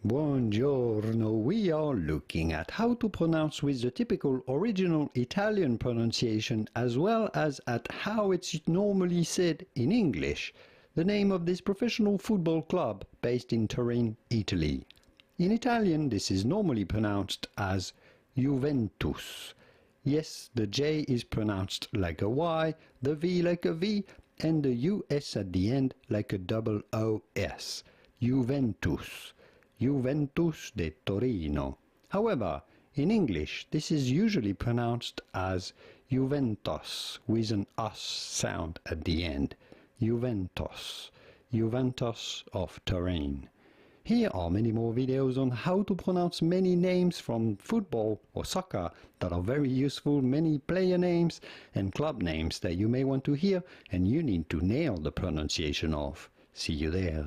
Buongiorno, we are looking at how to pronounce with the typical original Italian pronunciation as well as at how it's normally said in English, the name of this professional football club based in Turin, Italy. In Italian this is normally pronounced as Juventus. Yes, the J is pronounced like a Y, the V like a V, and the US at the end like a double OS. Juventus. Juventus de Torino. However, in English this is usually pronounced as Juventus with an us sound at the end. Juventus. Juventus of Turin. Here are many more videos on how to pronounce many names from football or soccer that are very useful, many player names and club names that you may want to hear and you need to nail the pronunciation of. See you there.